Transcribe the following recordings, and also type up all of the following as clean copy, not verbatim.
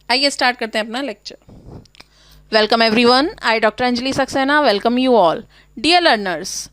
आइए स्टार्ट करते हैं अपना lecture. Welcome everyone, I doctor Anjali Saxena welcome you all. Dear learners,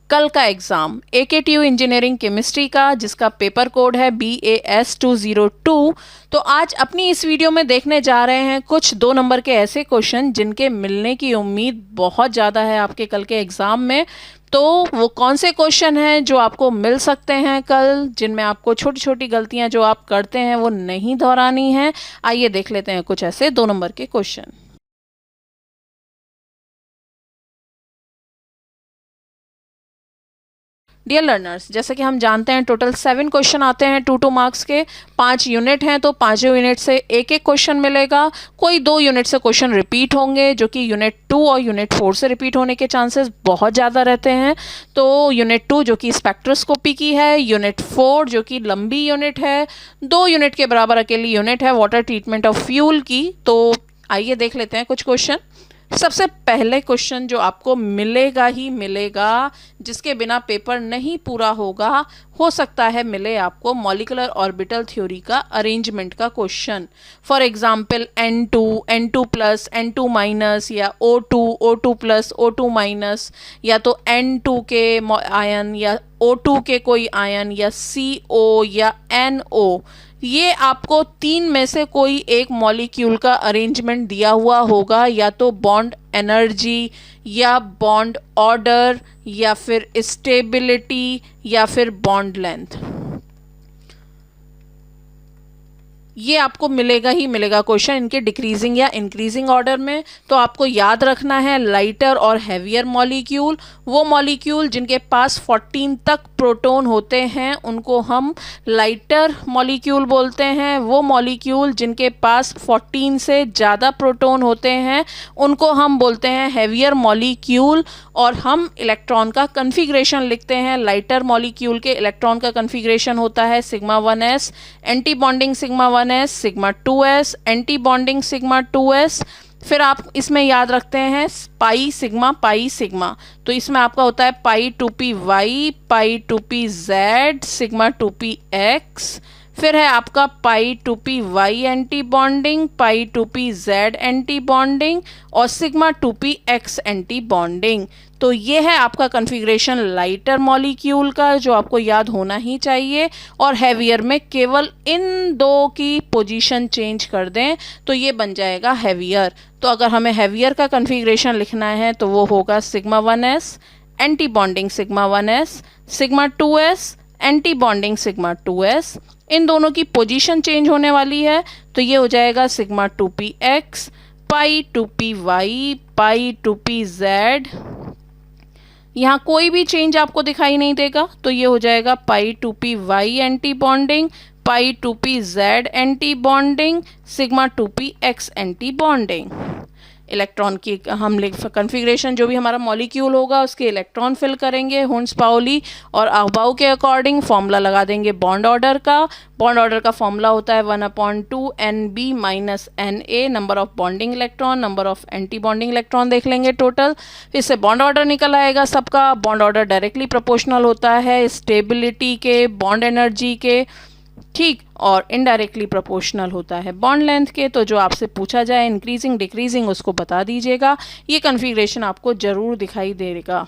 कल का एग्ज़ाम AKTU इंजीनियरिंग केमिस्ट्री का, जिसका पेपर कोड है BAS 202। तो आज अपनी इस वीडियो में देखने जा रहे हैं कुछ 2 नंबर के ऐसे क्वेश्चन जिनके मिलने की उम्मीद बहुत ज़्यादा है आपके कल के एग्ज़ाम में। तो वो कौन से क्वेश्चन हैं जो आपको मिल सकते हैं कल, जिनमें आपको छोटी छोटी गलतियां जो आप करते हैं वो नहीं दोहरानी हैं। आइए देख लेते हैं कुछ ऐसे 2 नंबर के क्वेश्चन। डियर लर्नर्स, जैसे कि हम जानते हैं टोटल 7 क्वेश्चन आते हैं 2 मार्क्स के। 5 यूनिट हैं तो 5 यूनिट से एक एक क्वेश्चन मिलेगा। कोई 2 यूनिट से क्वेश्चन रिपीट होंगे, जो कि यूनिट 2 और यूनिट 4 से रिपीट होने के चांसेस बहुत ज़्यादा रहते हैं। तो यूनिट 2 जो कि स्पेक्ट्रोस्कोपी की है, यूनिट 4 जो कि लंबी यूनिट है, 2 यूनिट के बराबर अकेली यूनिट है वाटर ट्रीटमेंट ऑफ फ्यूल की। तो आइए देख लेते हैं कुछ क्वेश्चन। सबसे पहले क्वेश्चन जो आपको मिलेगा ही मिलेगा, जिसके बिना पेपर नहीं पूरा होगा, हो सकता है मिले आपको मॉलिक्यूलर ऑर्बिटल थ्योरी का अरेंजमेंट का question. For example N2, N2 plus, N2 minus, या O2, O2 plus, O2 minus, या तो N2 के आयन या O2 के कोई आयन, या CO या NO। ये आपको 3 में से कोई एक मॉलिक्यूल का अरेंजमेंट दिया हुआ होगा, या तो बॉन्ड एनर्जी, या बॉन्ड ऑर्डर, या फिर स्टेबिलिटी, या फिर बॉन्ड लेंथ। ये आपको मिलेगा ही मिलेगा क्वेश्चन इनके डिक्रीजिंग या इंक्रीजिंग ऑर्डर में। तो आपको याद रखना है लाइटर और हैवियर मॉलिक्यूल, वो मॉलिक्यूल जिनके पास 14 तक प्रोटॉन होते हैं उनको हम लाइटर मॉलिक्यूल बोलते हैं। वो मॉलिक्यूल जिनके पास 14 से ज़्यादा प्रोटॉन होते हैं उनको हम बोलते हैं हैवियर मॉलिक्यूल। और हम इलेक्ट्रॉन का कन्फिग्रेशन लिखते हैं। लाइटर मॉलिक्यूल के इलेक्ट्रॉन का कन्फिग्रेशन होता है sigma 1s, anti bonding sigma 1s, sigma 2s, anti bonding sigma 2s। फिर आप इसमें याद रखते हैं पाई सिग्मा, पाई सिग्मा। तो इसमें आपका होता है pi 2p Y, pi 2p Z, sigma 2p X. फिर है आपका pi 2p Y anti bonding, pi 2p Z anti bonding, और sigma 2p X anti bonding. तो ये है आपका कन्फिग्रेशन लाइटर मॉलिक्यूल का, जो आपको याद होना ही चाहिए। और हैवियर में केवल इन 2 की पोजीशन चेंज कर दें तो ये बन जाएगा हैवियर। तो अगर हमें हैवियर का कन्फिग्रेशन लिखना है तो वो होगा sigma 1s, anti bonding sigma 1s, sigma 2s, anti bonding sigma 2s। इन दोनों की पोजीशन चेंज होने वाली है तो ये हो जाएगा सिग्मा 2p एक्स, पाई 2p Y, pi 2p Z. यहाँ कोई भी चेंज आपको दिखाई नहीं देगा तो ये हो जाएगा पाई 2p Y anti bonding, pi 2p Z anti bonding, sigma 2p X anti bonding. Electron की हम कन्फिग्रेशन जो भी हमारा मॉलिक्यूल होगा उसके इलेक्ट्रॉन फिल करेंगे हुंस पाउली, और अहबाउ के अकॉर्डिंग फॉर्मूला लगा देंगे बॉन्ड ऑर्डर का। बॉन्ड ऑर्डर का फॉर्मूला होता है 1/2 NB minus NA, number of bonding electron, number of anti bonding electron देख लेंगे टोटल। इससे बॉन्ड ऑर्डर निकल आएगा सबका। बॉन्ड ऑर्डर डायरेक्टली प्रोपोर्शनल होता है स्टेबिलिटी के, बॉन्ड एनर्जी के, ठीक, और इनडायरेक्टली प्रोपोर्शनल होता है बॉन्ड लेंथ के। तो जो आपसे पूछा जाए इंक्रीजिंग डिक्रीजिंग उसको बता दीजिएगा। ये कन्फिग्रेशन आपको ज़रूर दिखाई देगा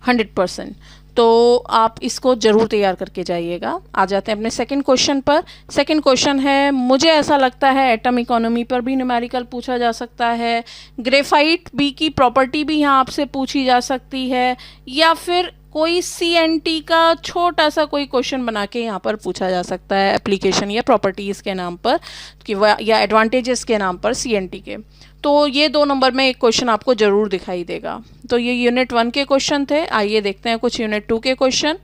100%। तो आप इसको ज़रूर तैयार करके जाइएगा। आ जाते हैं अपने सेकंड क्वेश्चन पर। सेकंड क्वेश्चन है, मुझे ऐसा लगता है एटम इकोनॉमी पर भी न्यूमेरिकल पूछा जा सकता है, ग्रेफाइट बी की प्रॉपर्टी भी यहाँ आपसे पूछी जा सकती है, या फिर कोई CNT का छोटा सा कोई क्वेश्चन बना के यहाँ पर पूछा जा सकता है एप्लीकेशन या प्रॉपर्टीज़ के नाम पर, कि या एडवांटेजेस के नाम पर CNT के। तो ये 2 नंबर में एक क्वेश्चन आपको ज़रूर दिखाई देगा। तो ये यूनिट 1 के क्वेश्चन थे। आइए देखते हैं कुछ यूनिट 2 के क्वेश्चन।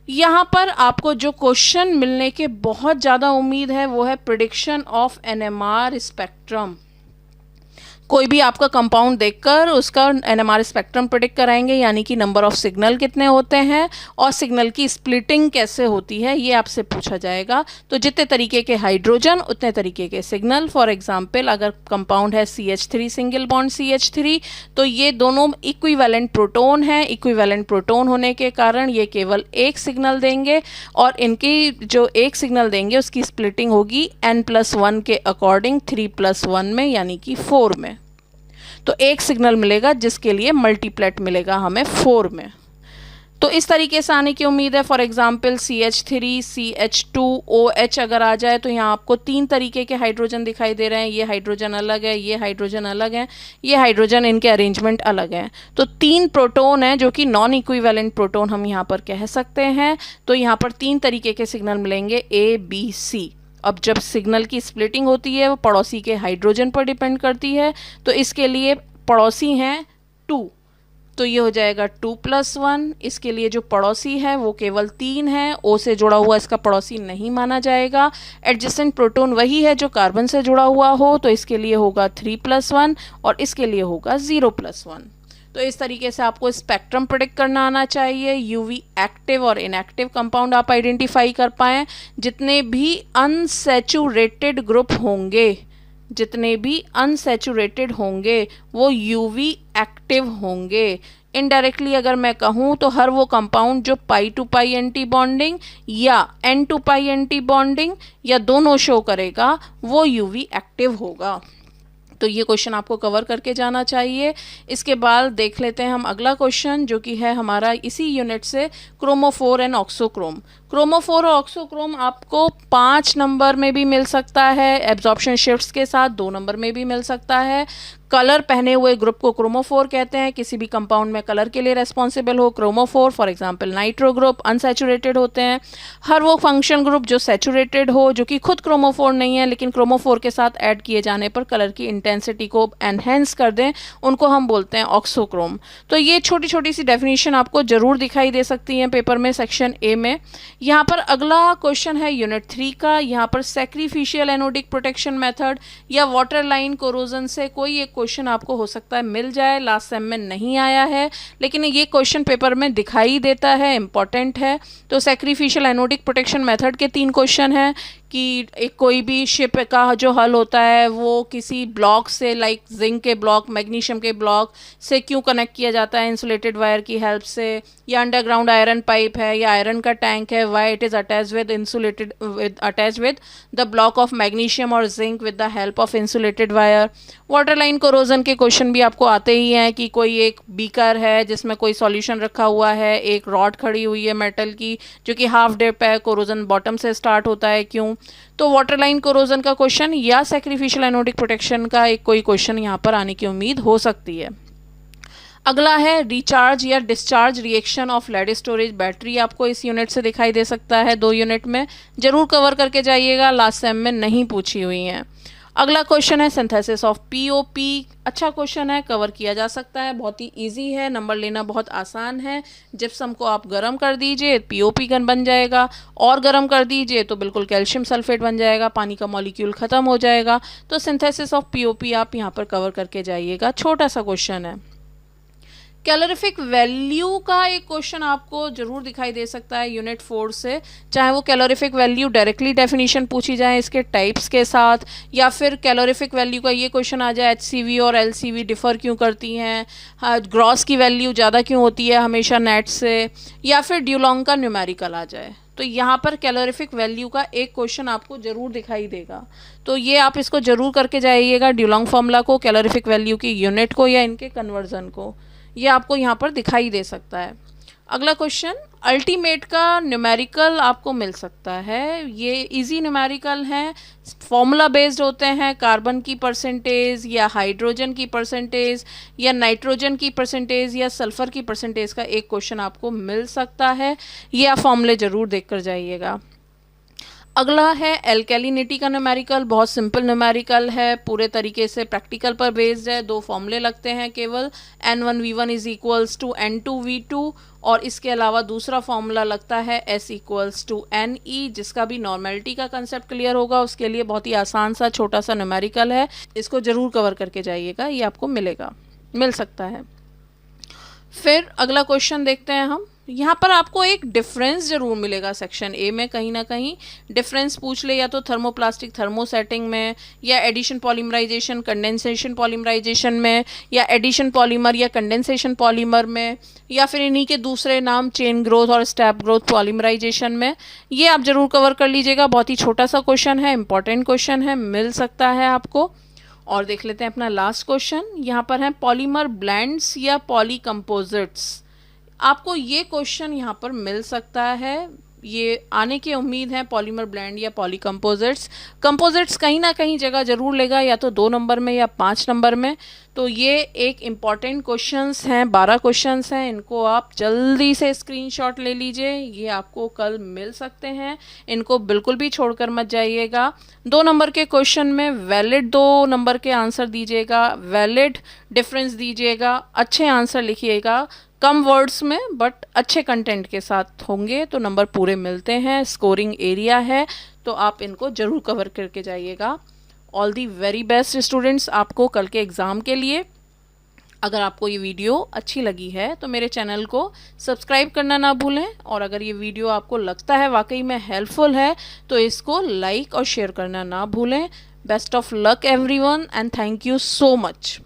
यहाँ पर आपको जो क्वेश्चन मिलने के बहुत ज़्यादा उम्मीद है वो है प्रिडिक्शन ऑफ NMR स्पेक्ट्रम। कोई भी आपका कंपाउंड देखकर उसका एनएमआर स्पेक्ट्रम प्रेडिक्ट कराएंगे, यानी कि नंबर ऑफ सिग्नल कितने होते हैं और सिग्नल की स्प्लिटिंग कैसे होती है, ये आपसे पूछा जाएगा। तो जितने तरीके के हाइड्रोजन उतने तरीके के सिग्नल। फॉर एग्जांपल अगर कंपाउंड है CH3 सिंगल बॉन्ड CH3, तो ये दोनों इक्विवेलेंट प्रोटोन हैं। इक्विवेलेंट प्रोटोन होने के कारण ये केवल एक सिग्नल देंगे और इनकी जो एक सिग्नल देंगे उसकी स्प्लिटिंग होगी n+1 के अकॉर्डिंग 3+1 में, यानी कि 4 में। तो एक सिग्नल मिलेगा जिसके लिए मल्टीप्लेट मिलेगा हमें 4 में। तो इस तरीके से आने की उम्मीद है। For example CH3 CH2 OH अगर आ जाए तो यहाँ आपको 3 तरीके के हाइड्रोजन दिखाई दे रहे हैं। ये हाइड्रोजन अलग है, ये हाइड्रोजन अलग है, ये हाइड्रोजन, इनके अरेंजमेंट अलग हैं। तो 3 प्रोटोन हैं जो कि नॉन इक्विवेलेंट प्रोटोन हम यहाँ पर कह सकते हैं। तो यहाँ पर 3 तरीके के सिग्नल मिलेंगे A B C। अब जब सिग्नल की स्प्लिटिंग होती है वो पड़ोसी के हाइड्रोजन पर डिपेंड करती है। तो इसके लिए पड़ोसी हैं 2, तो ये हो जाएगा 2+1। इसके लिए जो पड़ोसी है वो केवल 3 है, O से जुड़ा हुआ इसका पड़ोसी नहीं माना जाएगा। एडजेसेंट प्रोटोन वही है जो कार्बन से जुड़ा हुआ हो, तो इसके लिए होगा 3+1 और इसके लिए होगा 0+1। तो इस तरीके से आपको स्पेक्ट्रम प्रेडिक्ट करना आना चाहिए। यूवी एक्टिव और इनएक्टिव कंपाउंड आप आइडेंटिफाई कर पाएँ। जितने भी अनसैचुरेटेड ग्रुप होंगे, जितने भी अनसैचुरेटेड होंगे वो यूवी एक्टिव होंगे। इनडायरेक्टली अगर मैं कहूँ तो हर वो कंपाउंड जो pi to pi anti bonding या N to pi anti bonding या दोनों शो करेगा वो यूवी एक्टिव होगा। तो ये क्वेश्चन आपको कवर करके जाना चाहिए। इसके बाद देख लेते हैं हम अगला क्वेश्चन जो कि है हमारा इसी यूनिट से, क्रोमोफोर एंड ऑक्सोक्रोम। क्रोमोफोर और ऑक्सोक्रोम आपको 5 नंबर में भी मिल सकता है, एब्जॉर्प्शन शिफ्ट्स के साथ 2 नंबर में भी मिल सकता है। कलर पहने हुए ग्रुप को क्रोमोफोर कहते हैं। किसी भी कंपाउंड में कलर के लिए रेस्पॉन्सिबल हो chromophore, for example nitro group unsaturated होते हैं। हर वो फंक्शन ग्रुप जो सैचुरेटेड हो, जो कि खुद क्रोमोफोर नहीं है लेकिन क्रोमोफोर के साथ ऐड किए जाने पर कलर की इंटेंसिटी को एनहेंस कर दें, उनको हम बोलते हैं ऑक्सोक्रोम। तो ये छोटी छोटी सी डेफिनेशन आपको जरूर दिखाई दे सकती हैं पेपर में सेक्शन ए में। यहाँ पर अगला क्वेश्चन है यूनिट 3 का। यहाँ पर सैक्रिफिशियल एनोडिक प्रोटेक्शन मेथड या वाटर लाइन कोरोजन से कोई एक क्वेश्चन आपको हो सकता है मिल जाए। लास्ट सेम में नहीं आया है लेकिन ये क्वेश्चन पेपर में दिखाई देता है, इंपॉर्टेंट है। तो सैक्रिफिशियल एनोडिक प्रोटेक्शन मेथड के 3 क्वेश्चन हैं कि एक कोई भी शिप का जो हल होता है वो किसी ब्लॉक से, लाइक जिंक के ब्लॉक, मैग्नीशियम के ब्लॉक से क्यों कनेक्ट किया जाता है इंसुलेटेड वायर की हेल्प से, या अंडरग्राउंड आयरन पाइप है या आयरन का टैंक है, why it is attach with insulated attach with the block of magnesium और zinc with the help of insulated wire. Water line corrosion के क्वेश्चन भी आपको आते ही हैं कि कोई एक बीकर है जिसमें कोई सॉल्यूशन रखा हुआ है, एक रॉड खड़ी हुई है मेटल की जो कि हाफ डेप्थ है, कोरोजन बॉटम से स्टार्ट होता है, क्यों? तो वाटर लाइन कोरोजन का क्वेश्चन या सैक्रिफिशियल एनोडिक प्रोटेक्शन का एक कोई क्वेश्चन यहाँ पर आने की उम्मीद हो सकती है। अगला है रिचार्ज या discharge reaction of lead storage battery. आपको इस यूनिट से दिखाई दे सकता है, 2 यूनिट में जरूर कवर करके जाइएगा, लास्ट सेम में नहीं पूछी हुई हैं। अगला क्वेश्चन है सिंथेसिस ऑफ पीओपी। अच्छा क्वेश्चन है, कवर किया जा सकता है, बहुत ही इजी है, नंबर लेना बहुत आसान है। जिप्सम को आप गर्म कर दीजिए पीओपी गन बन जाएगा, और गर्म कर दीजिए तो बिल्कुल कैल्शियम सल्फेट बन जाएगा, पानी का मॉलिक्यूल खत्म हो जाएगा। तो सिंथेसिस ऑफ पीओपी आप यहाँ पर कवर करके जाइएगा, छोटा सा क्वेश्चन है। कैलोरीफिक वैल्यू का एक क्वेश्चन आपको जरूर दिखाई दे सकता है यूनिट 4 से, चाहे वो कैलोरीफिक वैल्यू डायरेक्टली डेफिनेशन पूछी जाए इसके टाइप्स के साथ, या फिर कैलोरीफिक वैल्यू का ये क्वेश्चन आ जाए HCV और LCV डिफ़र क्यों करती हैं, ग्रॉस की वैल्यू ज़्यादा क्यों होती है हमेशा नेट से, या फिर ड्यूलोंग का न्यूमेरिकल आ जाए। तो यहाँ पर कैलोरीफिक वैल्यू का एक क्वेश्चन आपको ज़रूर दिखाई देगा, तो ये आप इसको ज़रूर करके जाइएगा, ड्यूलोंग फॉर्मूला को, कैलोरीफिक वैल्यू की यूनिट को या इनके कन्वर्जन को, ये आपको यहाँ पर दिखाई दे सकता है। अगला क्वेश्चन, अल्टीमेट का न्यूमेरिकल आपको मिल सकता है। ये इजी न्यूमेरिकल हैं, फॉर्मूला बेस्ड होते हैं, कार्बन की परसेंटेज या हाइड्रोजन की परसेंटेज या नाइट्रोजन की परसेंटेज या सल्फर की परसेंटेज का एक क्वेश्चन आपको मिल सकता है। ये आप फॉर्मूले ज़रूर देख कर जाइएगा। अगला है एल्केलिनिटी का न्यूमेरिकल, बहुत सिंपल न्यूमेरिकल है, पूरे तरीके से प्रैक्टिकल पर बेस्ड है। 2 फॉर्मूले लगते हैं केवल, N1V1 is equals to N2V2, और इसके अलावा दूसरा फॉर्मूला लगता है S इक्वल्स टू NE, जिसका भी नॉर्मेलिटी का कंसेप्ट क्लियर होगा उसके लिए बहुत ही आसान सा छोटा सा न्यूमेरिकल है, इसको ज़रूर कवर करके जाइएगा, ये आपको मिल सकता है। फिर अगला क्वेश्चन देखते हैं हम। यहाँ पर आपको एक डिफरेंस जरूर मिलेगा सेक्शन ए में, कहीं ना कहीं डिफरेंस पूछ ले, या तो थर्मोप्लास्टिक थर्मोसेटिंग में, या एडिशन पॉलीमराइजेशन कंडेंसेशन पॉलीमराइजेशन में, या एडिशन पॉलीमर या कंडेंसेशन पॉलीमर में, या फिर इन्हीं के दूसरे नाम चेन ग्रोथ और स्टेप ग्रोथ पॉलीमराइजेशन में। ये आप जरूर कवर कर लीजिएगा, बहुत ही छोटा सा क्वेश्चन है, इंपॉर्टेंट क्वेश्चन है, मिल सकता है आपको। और देख लेते हैं अपना लास्ट क्वेश्चन, यहाँ पर है पॉलीमर ब्लेंड्स या पॉली कंपोजिट्स। आपको ये क्वेश्चन यहाँ पर मिल सकता है, ये आने की उम्मीद है, पॉलीमर ब्लेंड या पॉली कंपोजिट्स कहीं ना कहीं जगह जरूर लेगा, या तो 2 नंबर में या 5 नंबर में। तो ये एक इम्पॉर्टेंट क्वेश्चंस हैं, 12 क्वेश्चंस हैं, इनको आप जल्दी से स्क्रीनशॉट ले लीजिए, ये आपको कल मिल सकते हैं, इनको बिल्कुल भी छोड़कर मत जाइएगा। 2 नंबर के क्वेश्चन में वैलिड 2 नंबर के आंसर दीजिएगा, वैलिड डिफरेंस दीजिएगा, अच्छे आंसर लिखिएगा, कम वर्ड्स में बट अच्छे कंटेंट के साथ होंगे तो नंबर पूरे मिलते हैं, स्कोरिंग एरिया है, तो आप इनको ज़रूर कवर करके जाइएगा। All the very best students आपको कल के एग्ज़ाम के लिए। अगर आपको ये वीडियो अच्छी लगी है तो मेरे चैनल को सब्सक्राइब करना ना भूलें, और अगर ये वीडियो आपको लगता है वाकई में हेल्पफुल है तो इसको लाइक और शेयर करना ना भूलें। Best of luck everyone and thank you so much.